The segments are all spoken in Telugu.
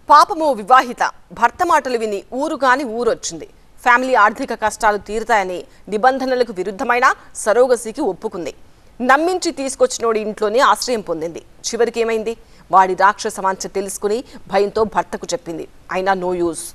పాపము వివాహిత భర్త మాటలు విని ఊరుగాని ఊరొచ్చింది. ఫ్యామిలీ ఆర్థిక కష్టాలు తీరుతాయని నిబంధనలకు విరుద్ధమైన సరోగసీకి ఒప్పుకుంది. నమ్మించి తీసుకొచ్చినోడి ఇంట్లోనే ఆశ్రయం పొందింది. చివరికి ఏమైంది? వాడి రాక్షస వాంఛ తెలుసుకుని భయంతో భర్తకు చెప్పింది. అయినా నో యూస్.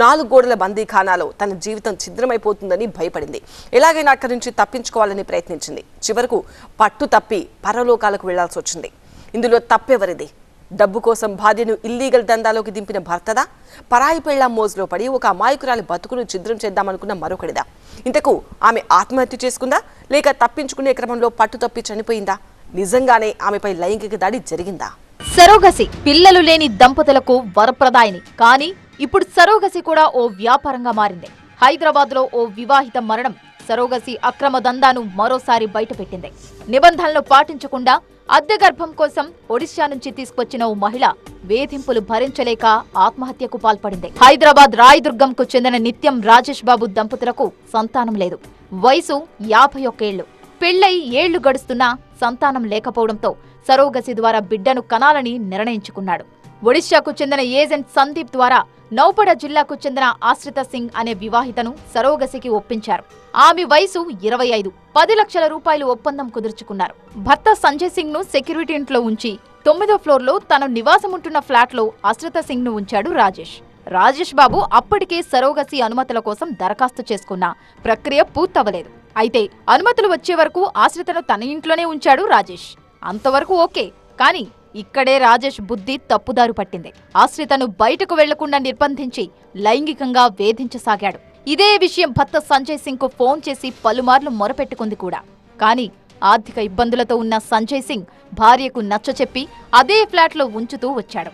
4 గోడల బందీఖానాలో తన జీవితం ఛిద్రమైపోతుందని భయపడింది. ఎలాగైనా అక్కడి నుంచి తప్పించుకోవాలని ప్రయత్నించింది. చివరకు పట్టు తప్పి పరలోకాలకు వెళ్లాల్సి వచ్చింది. ఇందులో తప్పెవరిది? డబ్బు కోసం భార్యను ఇల్లీగల్ దందాలోకి దింపిన భర్తదా? పరాయి పెళ్లాం మోజులో పడి ఒక అమాయకురాలి బతుకును ఛిద్రం చేద్దామనుకున్న మరొకడిదా? ఇంతకు ఆమె ఆత్మహత్య చేసుకుందా, లేక తప్పించుకునే క్రమంలో పట్టు తప్పి చనిపోయిందా? నిజంగానే ఆమెపై లైంగిక దాడి జరిగిందా? సరోగసి పిల్లలు లేని దంపతులకు వరప్రదాయిని. కానీ ఇప్పుడు సరోగసి కూడా ఓ వ్యాపారంగా మారింది. హైదరాబాద్ లో ఓ వివాహిత మరణం సరోగసి అక్రమ దందాను మరోసారి బయటపెట్టింది. నిబంధనలు పాటించకుండా అద్దె గర్భం కోసం ఒడిశా నుంచి తీసుకొచ్చిన ఓ మహిళ వేధింపులు భరించలేక ఆత్మహత్యకు పాల్పడింది. హైదరాబాద్ రాయదుర్గంకు చెందిన నిత్యం రాజేష్ బాబు దంపతులకు సంతానం లేదు. వయసు 51 ఏళ్లు. పెళ్లై ఏళ్లు గడుస్తున్నా సంతానం లేకపోవడంతో సరోగసి ద్వారా బిడ్డను కనాలని నిర్ణయించుకున్నాడు. ఒడిశాకు చెందిన ఏజెంట్ సందీప్ ద్వారా నౌపడ జిల్లాకు చెందిన ఆశ్రిత సింగ్ అనే వివాహితను సరోగసికి ఒప్పించారు. ఆమె వయసు 25. 10 లక్షల రూపాయలు ఒప్పందం కుదుర్చుకున్నారు. భర్త సంజయ్ సింగ్ ను సెక్యూరిటీ ఇంట్లో ఉంచి 9వ ఫ్లోర్లో తను నివాసముంటున్న ఫ్లాట్లో ఆశ్రిత సింగ్ ను ఉంచాడు రాజేష్. రాజేష్ బాబు అప్పటికే సరోగసి అనుమతుల కోసం దరఖాస్తు చేసుకున్న ప్రక్రియ పూర్తవలేదు. అయితే అనుమతులు వచ్చే వరకు ఆశ్రితను తన ఇంట్లోనే ఉంచాడు రాజేష్. అంతవరకు ఓకే. కానీ ఇక్కడే రాజేష్ బుద్ధి తప్పుదారు పట్టింది. ఆశ్రితను బయటకు వెళ్లకుండా నిర్బంధించి లైంగికంగా వేధించసాగాడు. ఇదే విషయం భర్త సంజయ్ సింగ్ కు ఫోన్ చేసి పలుమార్లు మొరపెట్టుకుంది కూడా. కానీ ఆర్థిక ఇబ్బందులతో ఉన్న సంజయ్ సింగ్ భార్యకు నచ్చచెప్పి అదే ఫ్లాట్లో ఉంచుతూ వచ్చాడు.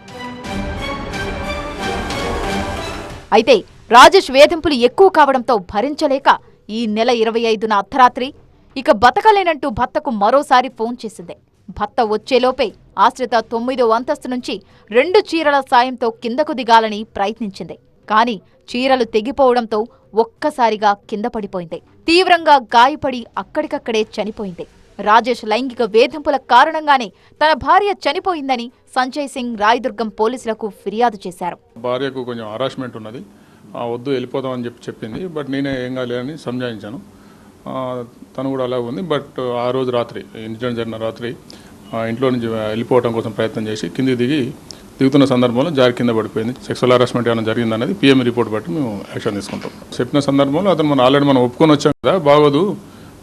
అయితే రాజేష్ వేధింపులు ఎక్కువ కావడంతో భరించలేక ఈ నెల 25న అర్ధరాత్రి ఇక బతకలేనంటూ భర్తకు మరోసారి ఫోన్ చేసింది. భర్త వచ్చేలోపే ఆశ్రిత 9వ అంతస్తు నుంచి 2 చీరల సాయంతో కిందకు దిగాలని ప్రయత్నించింది. కానీ చీరలు తెగిపోవడంతో ఒక్కసారిగా కింద పడిపోయింది. తీవ్రంగా గాయపడి అక్కడికక్కడే చనిపోయింది. రాజేష్ లైంగిక వేధింపుల కారణంగానే తన భార్య చనిపోయిందని సంజయ్ సింగ్ రాయదుర్గం పోలీసులకు ఫిర్యాదు చేశారు. భార్యకు కొంచెం హరాస్మెంట్ ఉన్నది, వద్దు వెళ్ళిపోదామని చెప్పింది. బట్ నేనే ఏం కాలేదని సంజాయించాను. తను కూడా అలాగే ఉంది. బట్ ఆ రోజు రాత్రి ఇన్సిడెంట్ జరిగిన రాత్రి ఇంట్లో నుంచి వెళ్ళిపోవడం కోసం ప్రయత్నం చేసి కిందికి దిగుతున్న సందర్భంలో జారి కింద పడిపోయింది. సెక్సువల్ హరాస్మెంట్ ఏమైనా జరిగిందనేది పిఎం రిపోర్ట్ బట్టి మేము యాక్షన్ తీసుకుంటాం. చెప్పిన సందర్భంలో అతను ఆల్రెడీ మనం ఒప్పుకొని వచ్చాం కదా, బాగోదు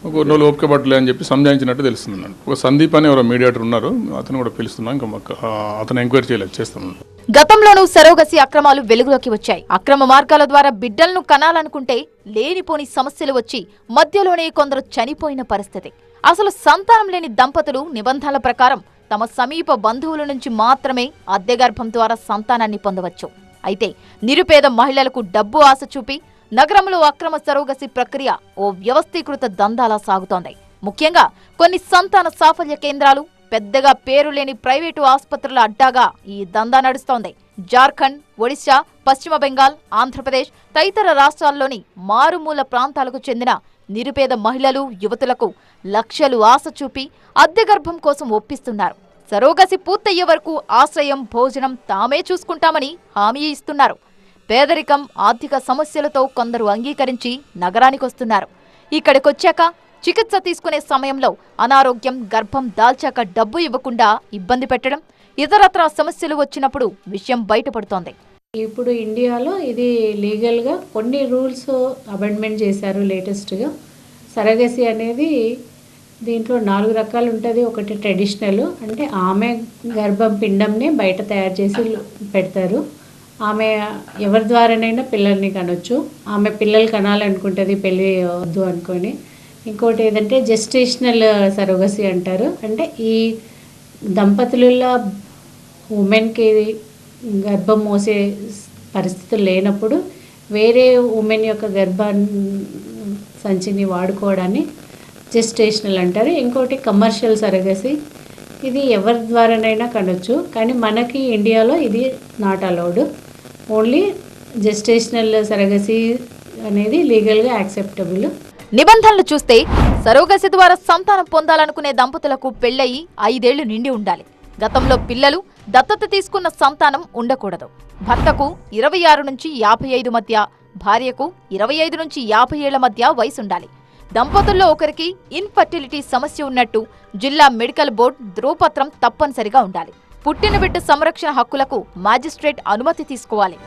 కొన్ని రోజులు ఓపిక పట్టలే అని చెప్పి సంజాయించినట్టు తెలుస్తుంది. ఒక సందీప్ అని ఎవరో మీడియేటర్ ఉన్నారు, అతను కూడా పిలుస్తున్నాం. ఇంకా అతను ఎంక్వైరీ చేస్తున్నాం. గతంలోనూ సరోగసి అక్రమాలు వెలుగులోకి వచ్చాయి. అక్రమ మార్గాల ద్వారా బిడ్డలను కనాలనుకుంటే లేనిపోని సమస్యలు వచ్చి మధ్యలోనే కొందరు చనిపోయిన పరిస్థితి. అసలు సంతానం లేని దంపతులు నిబంధనల ప్రకారం తమ సమీప బంధువుల నుంచి మాత్రమే అద్దె గర్భం ద్వారా సంతానాన్ని పొందవచ్చు. అయితే నిరుపేద మహిళలకు డబ్బు ఆశ చూపి నగరంలో అక్రమ సరోగసి ప్రక్రియ ఓ వ్యవస్థీకృత దందాలా సాగుతోంది. ముఖ్యంగా కొన్ని సంతాన సాఫల్య కేంద్రాలు, పెద్దగా పేరు లేని ప్రైవేటు ఆసుపత్రుల అడ్డాగా ఈ దందా నడుస్తోంది. జార్ఖండ్, ఒడిశా, పశ్చిమ బెంగాల్, ఆంధ్రప్రదేశ్ తదితర రాష్ట్రాల్లోని మారుమూల ప్రాంతాలకు చెందిన నిరుపేద మహిళలు, యువతులకు లక్షలు ఆశ చూపి అద్దె గర్భం కోసం ఒప్పిస్తున్నారు. సరోగసి పూర్తయ్యే వరకు ఆశ్రయం, భోజనం తామే చూసుకుంటామని హామీ ఇస్తున్నారు. పేదరికం, ఆర్థిక సమస్యలతో కొందరు అంగీకరించి నగరానికొస్తున్నారు. ఇక్కడికొచ్చాక చికిత్స తీసుకునే సమయంలో అనారోగ్యం, గర్భం దాల్చాక డబ్బు ఇవ్వకుండా ఇబ్బంది పెట్టడం, ఇతరత్రా సమస్యలు వచ్చినప్పుడు విషయం బయటపడుతోంది. ఇప్పుడు ఇండియాలో ఇది లీగల్గా కొన్ని రూల్స్ అమెండ్మెంట్ చేశారు లేటెస్ట్గా. సరగసి అనేది దీంట్లో 4 రకాలు ఉంటుంది. ఒకటి ట్రెడిషనల్, అంటే ఆమె గర్భం పిండంనే బయట తయారు చేసి పెడతారు. ఆమె ఎవరి ద్వారానైనా పిల్లల్ని కనొచ్చు. ఆమె పిల్లలు కనాలనుకుంటుంది, పెళ్ళి వద్దు అనుకొని. ఇంకోటి ఏదంటే జెస్టేషనల్ సరోగసి అంటారు. అంటే ఈ దంపతులలో ఉమెన్కి గర్భం మోసే పరిస్థితులు లేనప్పుడు వేరే ఉమెన్ యొక్క సంచిని వాడుకోవడాన్ని జెస్టేషనల్ అంటారు. ఇంకోటి కమర్షియల్ సరోగసి, ఇది ఎవరి ద్వారానైనా కనొచ్చు. కానీ మనకి ఇండియాలో ఇది not allowed. Only gestational surrogacy అనేది లీగల్గా యాక్సెప్టబుల్. నిబంధనలు చూస్తే సరోగసి ద్వారా సంతానం పొందాలనుకునే దంపతులకు పెళ్లయి 5 ఏళ్లు నిండి ఉండాలి. గతంలో పిల్లలు దత్తత తీసుకున్న సంతానం ఉండకూడదు. భర్తకు 26 నుంచి 55 మధ్య, భార్యకు 25 నుంచి 50 ఏళ్ల మధ్య వయసుండాలి. దంపతుల్లో ఒకరికి ఇన్ఫర్టిలిటీ సమస్య ఉన్నట్టు జిల్లా మెడికల్ బోర్డు ధృవపత్రం తప్పనిసరిగా ఉండాలి. పుట్టిన బిడ్డ సంరక్షణ హక్కులకు మ్యాజిస్ట్రేట్ అనుమతి తీసుకోవాలి.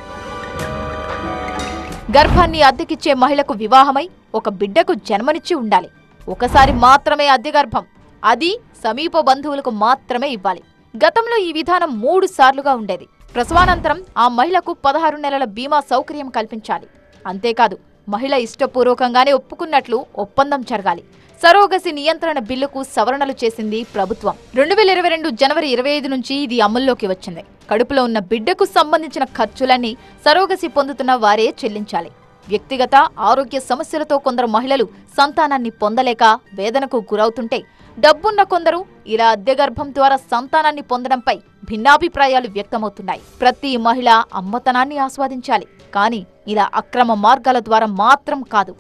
గర్భాన్ని అద్దెకిచ్చే మహిళకు వివాహమై ఒక బిడ్డకు జన్మనిచ్చి ఉండాలి. ఒకసారి మాత్రమే అద్దె గర్భం, అది సమీప బంధువులకు మాత్రమే ఇవ్వాలి. గతంలో ఈ విధానం 3 సార్లుగా ఉండేది. ప్రసవానంతరం ఆ మహిళకు 16 నెలల బీమా సౌకర్యం కల్పించాలి. అంతేకాదు, మహిళ ఇష్టపూర్వకంగానే ఒప్పుకున్నట్లు ఒప్పందం జరగాలి. సరోగసి నియంత్రణ బిల్లుకు సవరణలు చేసింది ప్రభుత్వం. 2022 జనవరి 25 నుంచి ఇది అమల్లోకి వచ్చింది. కడుపులో ఉన్న బిడ్డకు సంబంధించిన ఖర్చులన్నీ సరోగసి పొందుతున్న వారే చెల్లించాలి. వ్యక్తిగత ఆరోగ్య సమస్యలతో కొందరు మహిళలు సంతానాన్ని పొందలేక వేదనకు గురవుతుంటే, డబ్బున్న కొందరు ఇలా అద్దె గర్భం ద్వారా సంతానాన్ని పొందడంపై భిన్నాభిప్రాయాలు వ్యక్తమవుతున్నాయి. ప్రతి మహిళ అమ్మతనాన్ని ఆస్వాదించాలి, కానీ ఇలా అక్రమ మార్గాల ద్వారా మాత్రం కాదు.